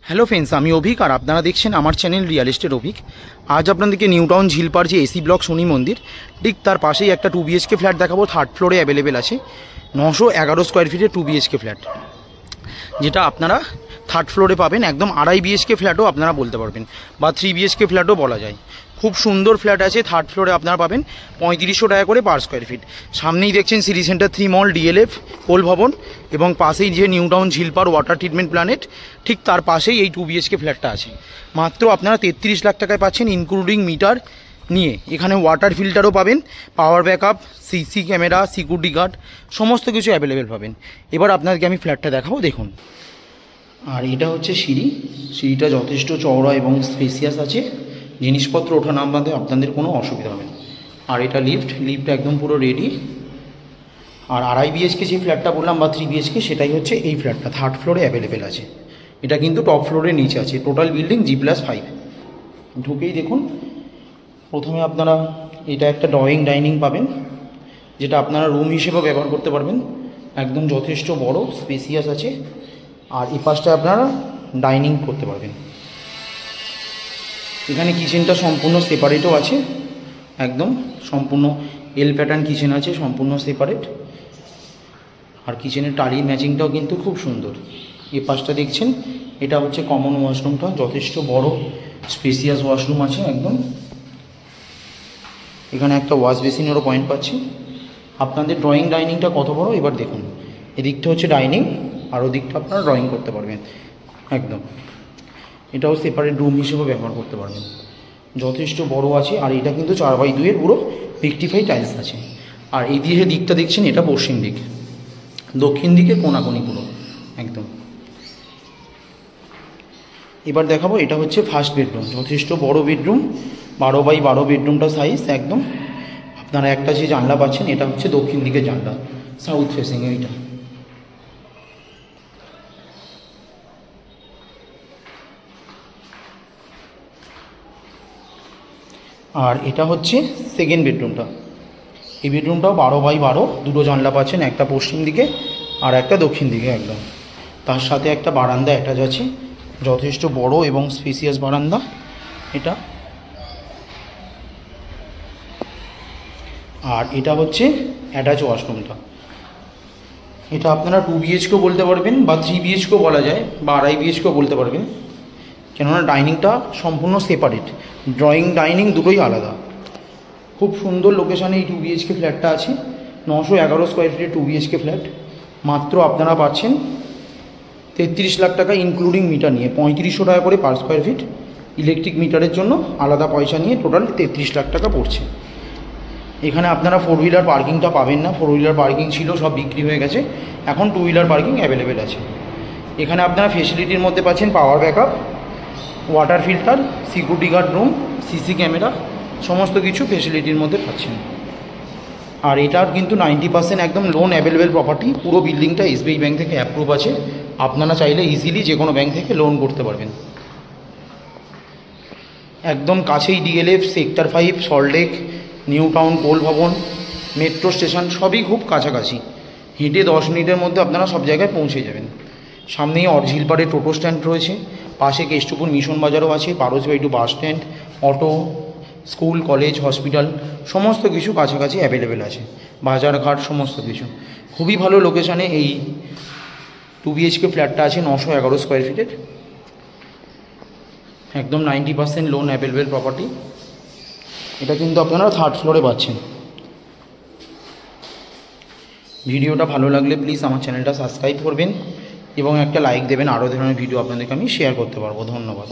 Hello friends, আমি অভিক আর আপনারা দেখছেন আমার চ্যানেল রিয়েল এস্টেট অভিক। আজ আপনাদেরকে নিউ টাউন ঝিলপার যে এসি ব্লক শনি মন্দির ঠিক তার পাশেই একটা 2 BHK ফ্ল্যাট দেখাবো। থার্ড ফ্লোরে অ্যাভেলেবেল আছে 911 স্কোয়ার ফিটের 2 BHK ফ্ল্যাট, যেটা আপনারা থার্ড ফ্লোরে পাবেন। একদম 2.5 BHK ফ্ল্যাটও আপনারা বলতে পারবেন, বা 3 BHK ফ্ল্যাটও বলা যায়। খুব সুন্দর ফ্ল্যাট আছে। থার্ড ফ্লোরে আপনারা পাবেন 3500 টাকা করে পার স্কোয়ার ফিট। সামনেই দেখছেন city centre 3 mall, DLF, coal Bhawan, এবং পাশেই যে নিউ টাউন ঝিলপার ওয়াটার ট্রিটমেন্ট প্ল্যানেট, ঠিক তার পাশেই এই 2 BHK ফ্ল্যাটটা আছে। মাত্র আপনারা 33 লাখ টাকায় পাচ্ছেন, ইনক্লুডিং মিটার নিয়ে। এখানে ওয়াটার ফিল্টারও পাবেন, power backup, CC camera, security guard, সমস্ত কিছু অ্যাভেলেবেল পাবেন। এবার আপনাদেরকে আমি ফ্ল্যাটটা দেখাবো, দেখুন। আর এটা হচ্ছে সিঁড়িটা যথেষ্ট চওড়া এবং স্পেসিয়াস আছে। জিনিসপত্র ওঠা নামাতে আপনাদের কোনো অসুবিধা হবে না। আর এটা লিফট একদম পুরো রেডি। আর 2.5 BHK যে ফ্ল্যাটটা বললাম বা 3 BHK, সেটাই হচ্ছে এই ফ্ল্যাটটা থার্ড ফ্লোরে অ্যাভেলেবেল আছে। এটা কিন্তু টপ ফ্লোরের নিচে আছে। Total building G+5। ঢুকেই দেখুন, প্রথমে আপনারা এটা একটা ড্রয়িং ডাইনিং পাবেন, যেটা আপনারা রুম হিসেবেও ব্যবহার করতে পারবেন। একদম যথেষ্ট বড়, স্পেসিয়াস আছে। আর এই পাশটা আপনারা ডাইনিং করতে পারবেন। এখানে কিচেনটা সম্পূর্ণ সেপারেটও আছে, একদম সম্পূর্ণ এল প্যাটার্ন কিচেন আছে, সম্পূর্ণ সেপারেট। আর কিচেনের টালির ম্যাচিংটাও কিন্তু খুব সুন্দর। এই পাশটা দেখছেন, এটা হচ্ছে কমন ওয়াশরুমটা, যথেষ্ট বড় স্পেসিয়াস ওয়াশরুম আছে একদম। এখানে একটা ওয়াশ বেসিনেরও পয়েন্ট পাচ্ছি। আপনাদের ড্রয়িং ডাইনিংটা কত বড় এবার দেখুন। এদিকটা হচ্ছে ডাইনিং, আর ওদিকটা আপনারা ড্রয়িং করতে পারবেন একদম। এটাও সেপারেট রুম হিসেবে ব্যবহার করতে পারবেন, যথেষ্ট বড় আছে। আর এটা কিন্তু 4x2 এর পুরো রেকটিফাই টাইলস আছে। আর এই দিকটা দেখছেন, এটা পশ্চিম দিক, দক্ষিণ দিকে কোনাকুনি পুরো একদম। এবার দেখাবো, এটা হচ্ছে ফার্স্ট বেডরুম, যথেষ্ট বড় বেডরুম, 12x12 বেডরুমটা সাইজ একদম। আপনারা একটা যে জানলা পাচ্ছেন, এটা হচ্ছে দক্ষিণ দিকে জানলা, সাউথ ফেসিং এইটা। আর এটা হচ্ছে সেকেন্ড বেডরুমটা। এই বেডরুমটাও 12x12, দুটো জানলা পাচ্ছেন, একটা পশ্চিম দিকে আর একটা দক্ষিণ দিকে একদম। তার সাথে একটা বারান্দা অ্যাটাচ আছে, যথেষ্ট বড় এবং স্পেসিয়াস বারান্দা এটা। আর এটা হচ্ছে অ্যাটাচ ওয়াশরুমটা। এটা আপনারা 2 BHK বলতে পারবেন, বা 3 BHK বলা যায়, বা 2.5 BHK বলতে পারবেন, কেননা ডাইনিংটা সম্পূর্ণ সেপারেট। ড্রয়িং ডাইনিং দুটোই আলাদা। খুব সুন্দর লোকেশানে এই 2 BHK ফ্ল্যাটটা আছে। 911 স্কোয়ার ফিটের 2 BHK ফ্ল্যাট। মাত্র আপনারা পাচ্ছেন 33 লাখ টাকা, ইনক্লুডিং মিটার নিয়ে। 3500 টাকা করে পার স্কোয়ার ফিট। ইলেকট্রিক মিটারের জন্য আলাদা পয়সা নিয়ে টোটাল 33 লাখ টাকা পড়ছে। এখানে আপনারা 4 হুইলার পার্কিংটা পাবেন না। 4 হুইলার পার্কিং ছিল, সব বিক্রি হয়ে গেছে। এখন 2 হুইলার পার্কিং অ্যাভেলেবেল আছে। এখানে আপনারা ফেসিলিটির মধ্যে পাচ্ছেন power backup, water filter, security guard room, CC camera, সমস্ত কিছু ফেসিলিটির মধ্যে পাচ্ছেন। আর এটার কিন্তু 90% একদম লোন অ্যাভেলেবেল প্রপার্টি। পুরো বিল্ডিংটা SBI ব্যাংক থেকে অ্যাপ্রুভ আছে। আপনারা চাইলে ইজিলি যে কোনো ব্যাংক থেকে লোন করতে পারবেন। একদম কাছেই DLF, sector 5, Salt Lake, New Town, coal Bhawan, metro station, সবই খুব কাছাকাছি। হেঁটে 10 মিনিটের মধ্যে আপনারা সব জায়গায় পৌঁছে যাবেন। সামনেই ঝিলপাড়ে টোটো স্ট্যান্ড রয়েছে, পাশে কেষ্টপুর মিশন বাজারও আছে, 12/2 bus stand, auto, school, college, hospital, সমস্ত কিছু কাছাকাছি অ্যাভেলেবেল আছে। বাজারঘাট, সমস্ত কিছু। খুবই ভালো লোকেশানে এই 2 BHK ফ্ল্যাটটা আছে, 911 স্কোয়ার ফিটের। একদম 90% লোন অ্যাভেলেবেল প্রপার্টি। এটা কিন্তু আপনারা থার্ড ফ্লোরে পাচ্ছেন। ভিডিওটা ভালো লাগলে প্লিজ আমার চ্যানেলটা সাবস্ক্রাইব করবেন এবং একটা লাইক দেবেন। আরও ধরনের ভিডিও আপনাদেরকে আমি শেয়ার করতে পারবো। ধন্যবাদ।